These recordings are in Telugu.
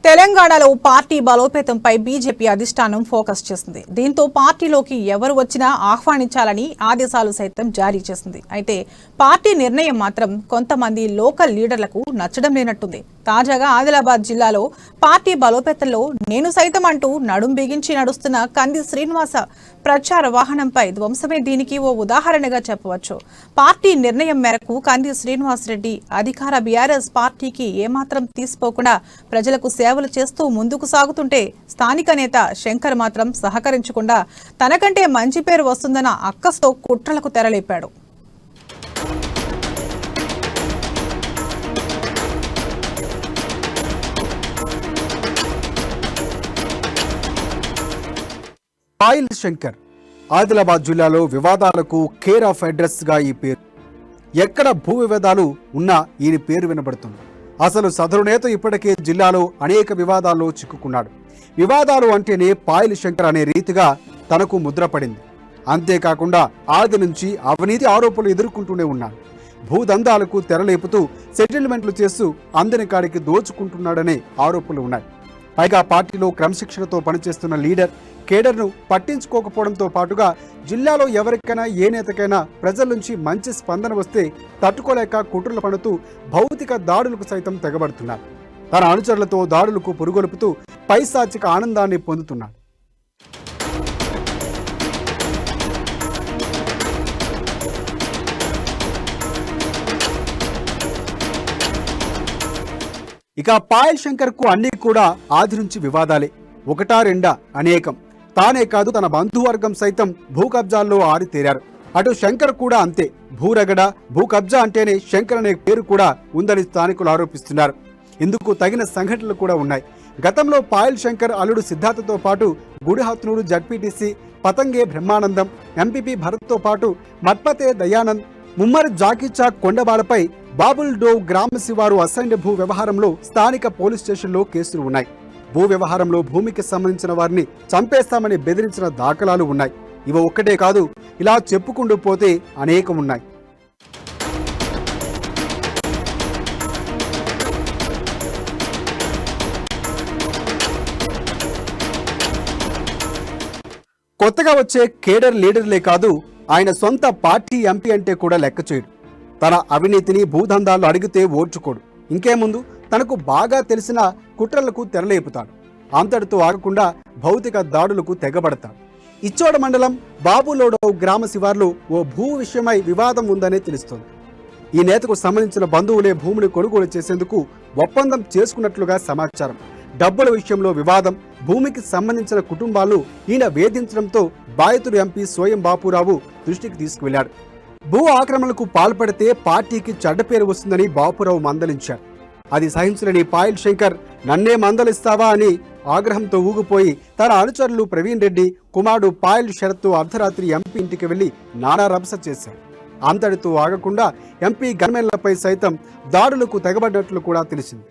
తెలంగాణలో పార్టీ బలోపేతంపై బీజేపీ అధిష్టానం ఫోకస్ చేసింది. దీంతో పార్టీలోకి ఎవరు వచ్చినా ఆహ్వానించాలని ఆదేశాలు సైతం జారీ చేసింది. అయితే పార్టీ నిర్ణయం మాత్రం కొంతమంది లోకల్ లీడర్లకు నచ్చడం లేనట్టుంది. తాజాగా ఆదిలాబాద్ జిల్లాలో పార్టీ బలోపేతంలో నేను సైతం అంటూ నడుం బిగించి నడుస్తున్న కంది శ్రీనివాస ప్రచార వాహనంపై ధ్వంసమే దీనికి ఓ ఉదాహరణగా చెప్పవచ్చు. పార్టీ నిర్ణయం మేరకు కంది శ్రీనివాస్ రెడ్డి అధికార బీఆర్ఎస్ పార్టీకి ఏమాత్రం తీసిపోకుండా ప్రజలకు సేవలు చేస్తూ ముందుకు సాగుతుంటే స్థానిక నేత శంకర్ మాత్రం సహకరించకుండా తనకంటే మంచి పేరు వస్తుందన్న అక్కస్తో కుట్రలకు తెరలేపాడు. పాయల్ శంకర్ ఆదిలాబాద్ జిల్లాలో వివాదాలకు కేర్ ఆఫ్ అడ్రస్ గా ఈ పేరు. ఎక్కడ భూ వివాదాలు ఉన్నా ఈయన పేరు వినబడుతుంది. అసలు సదరు నేత ఇప్పటికే జిల్లాలో అనేక వివాదాల్లో చిక్కుకున్నాడు. వివాదాలు అంటేనే పాయల్ శంకర్ అనే రీతిగా తనకు ముద్రపడింది. అంతేకాకుండా ఆది నుంచి అవినీతి ఆరోపణలు ఎదుర్కొంటూనే ఉన్నాడు. భూదందాలకు తెరలేపుతూ సెటిల్మెంట్లు చేస్తూ అందరి కాడికి దోచుకుంటున్నాడనే ఆరోపణలు ఉన్నాయి. పైగా పార్టీలో క్రమశిక్షణతో పనిచేస్తున్న లీడర్ కేడర్ను పట్టించుకోకపోవడంతో పాటుగా జిల్లాలో ఎవరికైనా ఏ నేతకైనా ప్రజల నుంచి మంచి స్పందన వస్తే తట్టుకోలేక కుట్రలు పడుతూ భౌతిక దాడులకు సైతం తెగబడుతున్నారు. తన అనుచరులతో దాడులకు పురుగొలుపుతూ పైశాచిక ఆనందాన్ని పొందుతున్నాడు. ఇక పాయల్ శంకర్ కు అన్ని కూడా ఆది నుంచి వివాదాలే. ఒకటా రెండా అనేకం. తానే కాదు తన బంధువర్గం సైతం భూ కబ్జాల్లో ఆరితేరారు. అటు శంకర్ కూడా అంతే. భూరగడ భూ కబ్జా అంటేనే శంకర్ అనే పేరు కూడా ఉందని స్థానికులు ఆరోపిస్తున్నారు. ఇందుకు తగిన సంఘటనలు కూడా ఉన్నాయి. గతంలో పాయల్ శంకర్ అల్లుడు సిద్ధార్థతో పాటు గుడిహత్నూరు జడ్పీటీసీ పతంగే బ్రహ్మానందం, ఎంపీపీ భరత్తో పాటు మట్పతే దయానంద్, ముమ్మర్ జాకీచాక్ కొండబాలపై బాబుల్ డోవ్ గ్రామ శివారు అసైన్డ్ భూ వ్యవహారంలో స్థానిక పోలీస్ స్టేషన్లో కేసులు ఉన్నాయి. భూ వ్యవహారంలో భూమికి సంబంధించిన వారిని చంపేస్తామని బెదిరించిన దాఖలాలు ఉన్నాయి. ఇవి ఒక్కటే కాదు, ఇలా చెప్పుకుంటూ పోతే అనేకం ఉన్నాయి. కొత్తగా వచ్చే కేడర్ లీడర్లే కాదు, ఆయన సొంత పార్టీ ఎంపీ అంటే కూడా లెక్క చేయడు. తన అవినీతిని భూదందాలు అడిగితే ఓర్చుకోడు. ఇంకేముందు తనకు బాగా తెలిసిన కుట్రలకు తెరలేపుతాడు. అంతటితో ఆగకుండా భౌతిక దాడులకు తెగబడతాడు. ఇచ్చోడ మండలం బాబులోడవ్ గ్రామ శివార్లో ఓ భూ విషయమై వివాదం ఉందనే తెలుస్తోంది. ఈ నేతకు సంబంధించిన బంధువులే భూమిని కొనుగోలు చేసేందుకు ఒప్పందం చేసుకున్నట్లుగా సమాచారం. డబ్బుల విషయంలో వివాదం, భూమికి సంబంధించిన కుటుంబాలు ఈయన వేధించడంతో బాధితుడు ఎంపీ సోయం బాపురావు దృష్టికి తీసుకువెళ్లాడు. భూ ఆక్రమణలకు పాల్పడితే పార్టీకి చెడ్డ పేరు వస్తుందని బాపురావు మందలించాడు. అది సహించలేని పాయల్ శంకర్ నన్నే మందలిస్తావా అని ఆగ్రహంతో ఊగిపోయి తన అనుచరులు ప్రవీణ్ రెడ్డి కుమారుడు పాయల్ శరత్ అర్ధరాత్రి ఎంపీ ఇంటికి వెళ్లి నానా రభస చేశాడు. అంతటితో ఆగకుండా ఎంపీ గన్మెన్లపై సైతం దాడులకు తెగబడ్డట్లు కూడా తెలిసింది.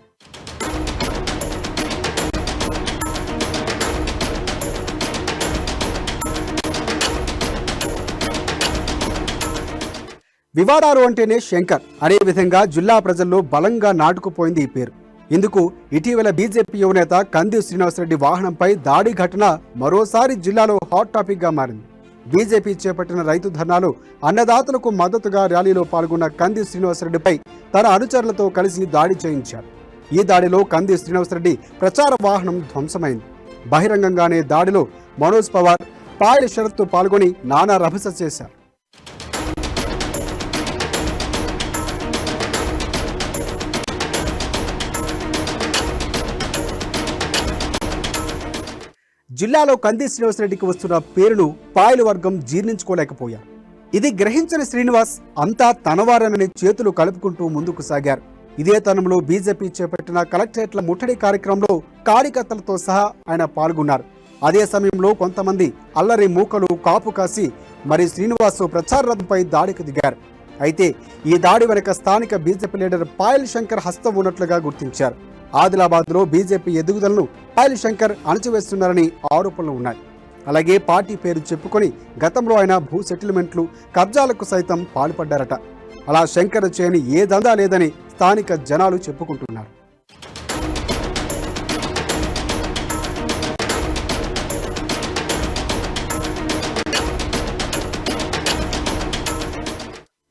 వివాదాలు అంటేనే శంకర్ అనే విధంగా జిల్లా ప్రజల్లో బలంగా నాటుకుపోయింది ఈ పేరు. ఇందుకు ఇటీవల బీజేపీ యువనేత కంది శ్రీనివాసరెడ్డి వాహనంపై దాడి ఘటన మరోసారి జిల్లాలో హాట్ టాపిక్ గా మారింది. బీజేపీ చేపట్టిన రైతు ధర్నాలో అన్నదాతలకు మద్దతుగా ర్యాలీలో పాల్గొన్న కంది శ్రీనివాసరెడ్డిపై తన అనుచరులతో కలిసి దాడి చేయించారు. ఈ దాడిలో కంది శ్రీనివాసరెడ్డి ప్రచార వాహనం ధ్వంసమైంది. బహిరంగంగానే దాడిలో మనోజ్ పవార్, పాయల్ శరత్ పాల్గొని నానా రభస చేశారు. జిల్లాలో కంది శ్రీనివాసరెడ్డికి వస్తున్న పేరును పాయలు వర్గం జీర్ణించుకోలేకపోయారు. ఇది గ్రహించిన శ్రీనివాస్ అంతా తనవారనని చేతులు కలుపుకుంటూ ముందుకు సాగారు. ఇదే తరుణంలో బీజేపీ చేపట్టిన కలెక్టరేట్ల ముట్టడి కార్యక్రమంలో కార్యకర్తలతో సహా ఆయన పాల్గొన్నారు. అదే సమయంలో కొంతమంది అల్లరి మూకలు కాపు కాసి మరి శ్రీనివాస్ ప్రచార రథంపై దాడికి దిగారు. అయితే ఈ దాడి వెనుక స్థానిక బీజేపీ లీడర్ పాయల్ శంకర్ హస్తం ఉన్నట్లుగా గుర్తించారు. ఆదిలాబాద్లో బీజేపీ ఎదుగుదలను పాయల్ శంకర్ అణచివేస్తున్నారని ఆరోపణలు ఉన్నాయి. అలాగే పార్టీ పేరు చెప్పుకొని గతంలో ఆయన భూ సెటిల్మెంట్లు, కబ్జాలకు సైతం పాల్పడ్డారట. అలా శంకర్ చేయని ఏ దందా లేదని స్థానిక జనాలు చెప్పుకుంటున్నారు.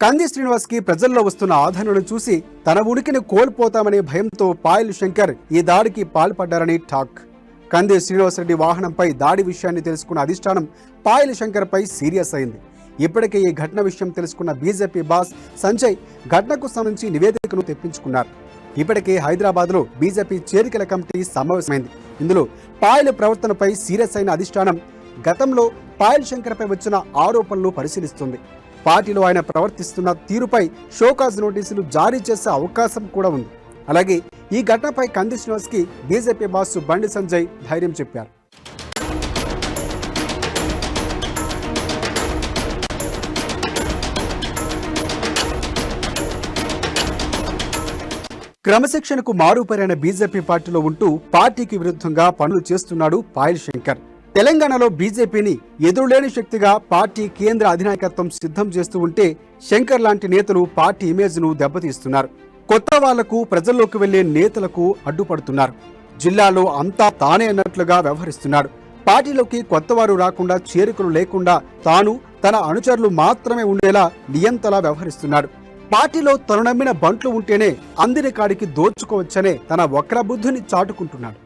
కంది శ్రీనివాస్ కి ప్రజల్లో వస్తున్న ఆదరణను చూసి తన ఉనికిని కోల్పోతామనే భయంతో పాయల్ శంకర్ ఈ దాడికి పాల్పడ్డారని టాక్. కంది శ్రీనివాసరెడ్డి వాహనంపై దాడి విషయాన్ని తెలుసుకున్న అధిష్టానం పాయల్ శంకర్ పై సీరియస్ అయింది. ఇప్పటికే ఈ ఘటన విషయం తెలుసుకున్న బీజేపీ బాస్ సంజయ్ ఘటనకు సంబంధించి నివేదికను తెప్పించుకున్నారు. ఇప్పటికే హైదరాబాద్లో బీజేపీ చేరికల కమిటీ సమావేశమైంది. ఇందులో పాయల్ ప్రవర్తనపై సీరియస్ అయిన అధిష్టానం గతంలో పాయల్ శంకర్పై వచ్చిన ఆరోపణలు పరిశీలిస్తుంది. పార్టీలో ఆయన ప్రవర్తిస్తున్న తీరుపై షోకాజ్ నోటీసులు జారీ చేసే అవకాశం కూడా ఉంది. అలాగే ఈ ఘటనపై కంది శ్రీనివాస్కి బీజేపీ బాస్ బండి సంజయ్ ధైర్యం చెప్పారు. క్రమశిక్షణకు మారుపరైన బీజేపీ పార్టీలో ఉంటూ పార్టీకి విరుద్ధంగా పనులు చేస్తున్నాడు పాయల్ శంకర్. తెలంగాణలో బీజేపీని ఎదురులేని శక్తిగా పార్టీ కేంద్ర అధినాయకత్వం సిద్ధం చేస్తూ ఉంటే శంకర్ లాంటి నేతలు పార్టీ ఇమేజ్ను దెబ్బతీస్తున్నారు. కొత్త వాళ్లకు ప్రజల్లోకి వెళ్లే నేతలకు అడ్డుపడుతున్నారు. జిల్లాలో అంతా తానే అన్నట్లుగా వ్యవహరిస్తున్నాడు. పార్టీలోకి కొత్తవారు రాకుండా, చేరికలు లేకుండా తాను తన అనుచరులు మాత్రమే ఉండేలా నియంతలా వ్యవహరిస్తున్నాడు. పార్టీలో తను నమ్మిన బంట్లు ఉంటేనే అందిన కాడికి దోచుకోవచ్చనే తన వక్రబుద్ధిని చాటుకుంటున్నాడు.